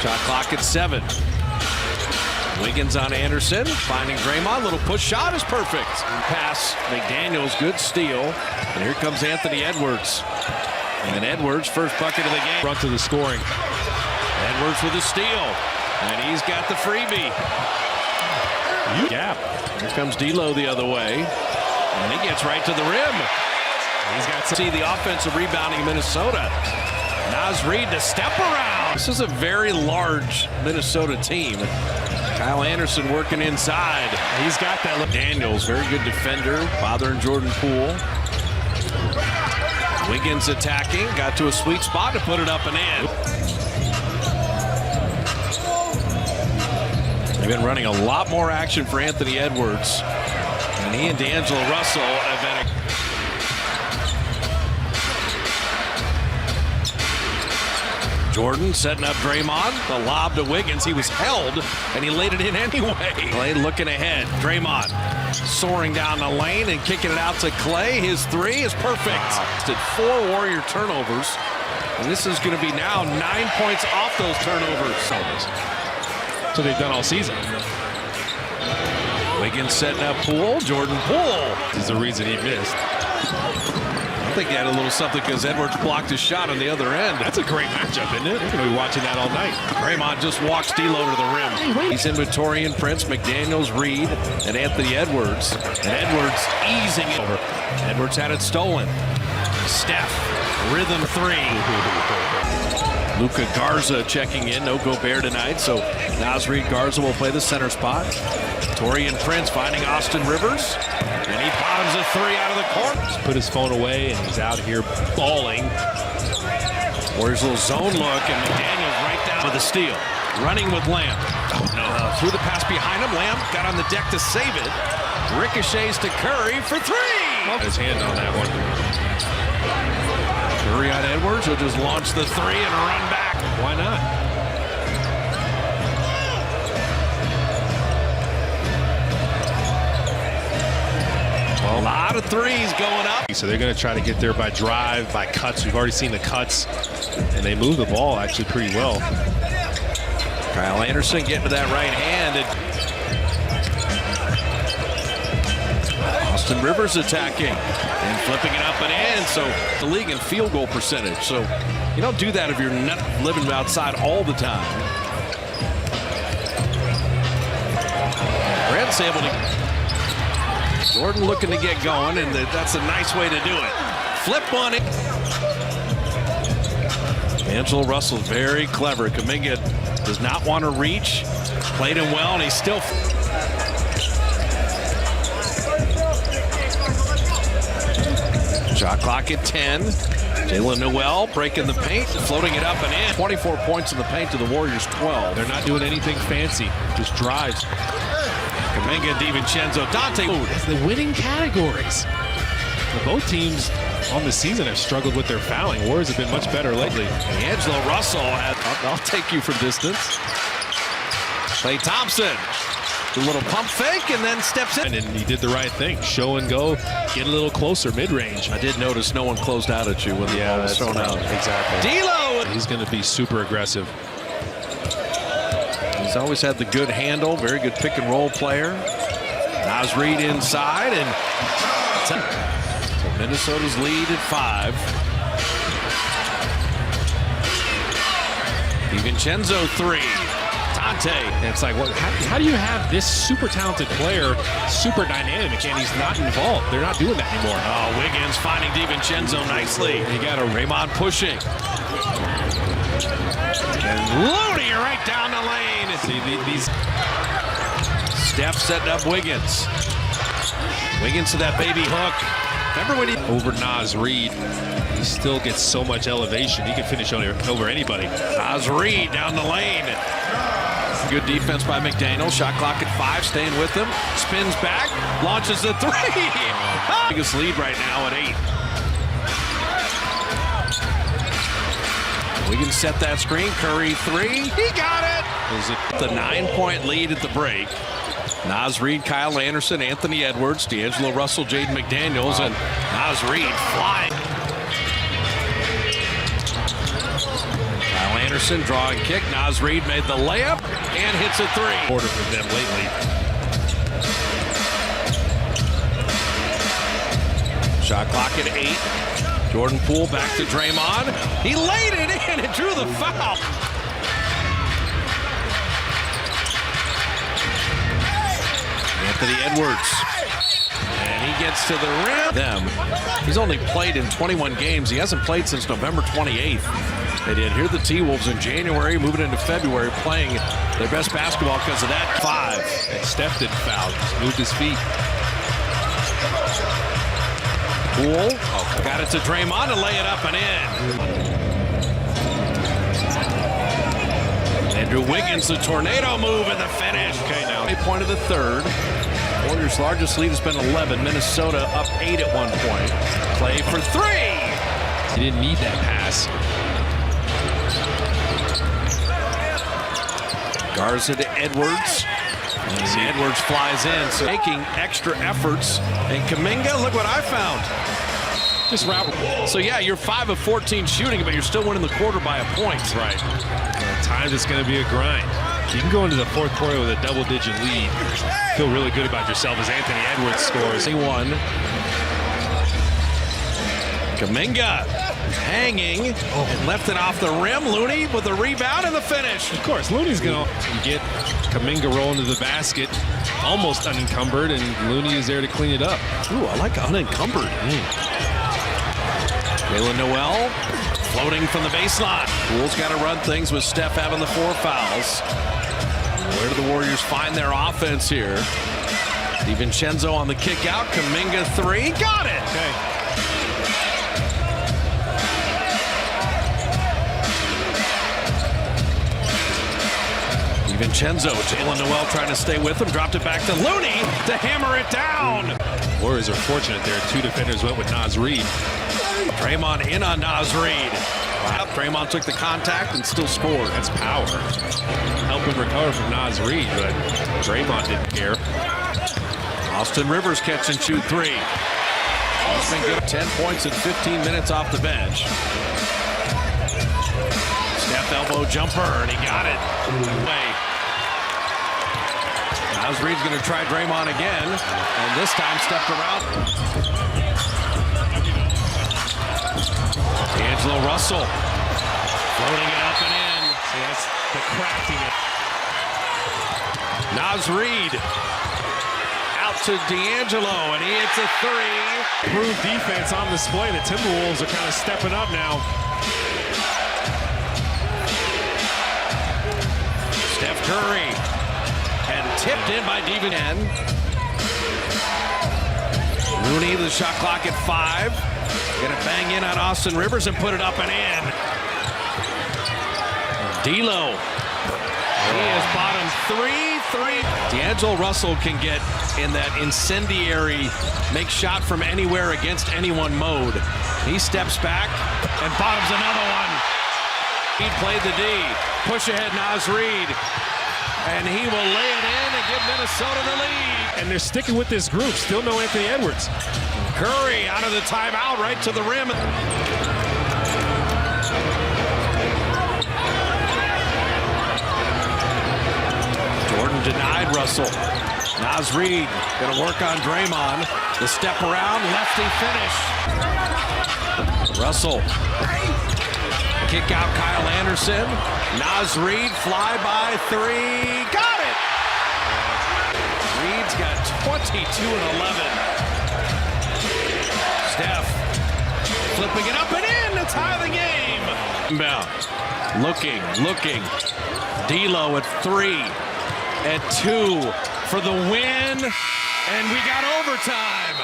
Shot clock at 7. Wiggins on Anderson, finding Draymond. Little push shot is perfect. Pass, McDaniels, good steal. And here comes Anthony Edwards. And Edwards, first bucket of the game. Front to the scoring. Edwards with a steal. And he's got the freebie. Gap. Here comes D'Lo the other way. And he gets right to the rim. He's got to see the offensive rebounding Minnesota. Naz Reid to step around. This is a very large Minnesota team. Kyle Anderson working inside. He's got that. Daniels, very good defender, bothering Jordan Poole. Wiggins attacking, got to a sweet spot to put it up and in. They've been running a lot more action for Anthony Edwards. And he and D'Angelo Russell have been Jordan setting up Draymond. The lob to Wiggins. He was held, and he laid it in anyway. Clay looking ahead. Draymond soaring down the lane and kicking it out to Clay. His three is perfect. Did 4 Warrior turnovers, and this is going to be now 9 points off those turnovers. So they've done all season. Wiggins setting up Poole. Jordan Poole. This is the reason he missed. I think he had a little something because Edwards blocked his shot on the other end. That's a great matchup, isn't it? We're going to be watching that all night. Draymond just walks D'Lo to the rim. He's in with Torian Prince, McDaniels, Reid, and Anthony Edwards. And Edwards easing it over. Edwards had it stolen. Steph, rhythm 3. Luka Garza checking in. No Gobert tonight, so Naz Reid Garza will play the center spot. Torian Prince finding Austin Rivers. And he bottoms a 3 out of the corner. Just put his phone away, and he's out here balling. Warriors little zone look, and McDaniels right down with the steal. Running with Lamb. Oh, no. Threw the pass behind him. Lamb got on the deck to save it. Ricochets to Curry for 3. Got his hand on that one. Curry on Edwards. He'll just launch the 3 and run back. Why not? A lot of threes going up. So they're going to try to get there by drive, by cuts. We've already seen the cuts, and they move the ball actually pretty well. Kyle Anderson getting to that right hand. And Austin Rivers attacking and flipping it up and in. So the league in field goal percentage. So you don't do that if you're not living outside all the time. Brent's able to. Jordan looking to get going, and that's a nice way to do it. Flip on it. D'Angelo Russell very clever. Kuminga does not want to reach. Played him well, and he's still. Shot clock at 10. Jalen Noel breaking the paint, floating it up and in. 24 points in the paint to the Warriors 12. They're not doing anything fancy, just drives. Kuminga, DiVincenzo, Dante. The winning categories. Both teams on the season have struggled with their fouling. Warriors have been much better lately. D'Angelo Russell has, I'll take you from distance. Klay Thompson, a little pump fake and then steps in. And he did the right thing. Show and go, get a little closer mid-range. I did notice no one closed out at you when the ball was thrown out. Exactly. D'Lo! He's going to be super aggressive. He's always had the good handle, very good pick and roll player. Naz Reid inside, and so Minnesota's lead at 5. DiVincenzo 3. Dante. And it's like, how do you have this super talented player, super dynamic, and he's not involved? They're not doing that anymore. Oh, Wiggins finding DiVincenzo nicely. You got a Raymond pushing. And loading right down the lane. See these. Steph setting up Wiggins. Wiggins to that baby hook. Remember when he over Naz Reid? He still gets so much elevation. He can finish over anybody. Naz Reid down the lane. Good defense by McDaniel. Shot clock at 5, staying with him. Spins back, launches the 3. Biggest lead right now at 8. Wiggins set that screen. Curry 3. He got it. Is it the 9-point lead at the break? Naz Reid, Kyle Anderson, Anthony Edwards, D'Angelo Russell, Jaden McDaniels, and Naz Reid flying. Kyle Anderson drawing kick. Naz Naz Reid made the layup and hits a three. Order for them lately. Shot clock at 8. Jordan Poole back to Draymond. He laid it in and drew the foul. Anthony Edwards. And he gets to the rim. He's only played in 21 games. He hasn't played since November 28th. They did. Here are the T-Wolves in January, moving into February, playing their best basketball because of that. 5. And Steph didn't foul. Just moved his feet. Poole got it to Draymond to lay it up and in. Andrew Wiggins, the tornado move and the finish. Okay, now a point of the third. Warriors' largest lead has been 11. Minnesota up 8 at one point. Clay for 3. He didn't need that pass. Garza to Edwards. As Edwards flies in, so making extra efforts. And Kuminga, look what I found. Just route. So yeah, you're 5 of 14 shooting, but you're still winning the quarter by a point. Right. At times it's going to be a grind. You can go into the fourth quarter with a double-digit lead. Feel really good about yourself as Anthony Edwards scores. He won. Kuminga hanging and left it off the rim. Looney with the rebound and the finish. Of course, Looney's going to get Kuminga rolling to the basket, almost unencumbered, and Looney is there to clean it up. Ooh, I like unencumbered. Jalen Noel floating from the baseline. Poole's got to run things with Steph having the 4 fouls. Where do the Warriors find their offense here? DiVincenzo on the kick out. Kuminga 3. Got it. Okay. DiVincenzo, Jalen Noel trying to stay with him. Dropped it back to Looney to hammer it down. Warriors are fortunate there. 2 defenders went with Naz Reid. Draymond in on Naz Reid. Wow. Draymond took the contact and still scored. That's power. Help him recover from Naz Reid, but Draymond didn't care. Austin Rivers catch and shoot 3. He's been good. 10 points in 15 minutes off the bench. Steph elbow jumper, and he got it. Away. Naz Reid's going to try Draymond again, and this time stepped around. D'Angelo Russell floating it up and in. See, that's the craftiness. Naz Reid out to D'Angelo, and he hits a 3. Improved defense on display. The Timberwolves are kind of stepping up now. Steph Curry, and tipped in by DiVincenzo. Looney, the shot clock at 5. Gonna bang in on Austin Rivers and put it up and in. D'Lo. He has bottom 3. D'Angelo Russell can get in that incendiary make shot from anywhere against anyone mode. He steps back and bottoms another one. He played the D. Push ahead Naz Reid. And he will lay it in and give Minnesota the lead. And they're sticking with this group. Still no Anthony Edwards. Curry out of the timeout, right to the rim. Jordan denied Russell. Naz Reid gonna work on Draymond. The step around, lefty finish. Russell. Kick out Kyle Anderson. Naz Reid, fly by 3. Got it! Reid's got 22 and 11. Steph flipping it up and in to tie the game. Inbound. Looking. D'Lo at 3, at 2 for the win, and we got overtime.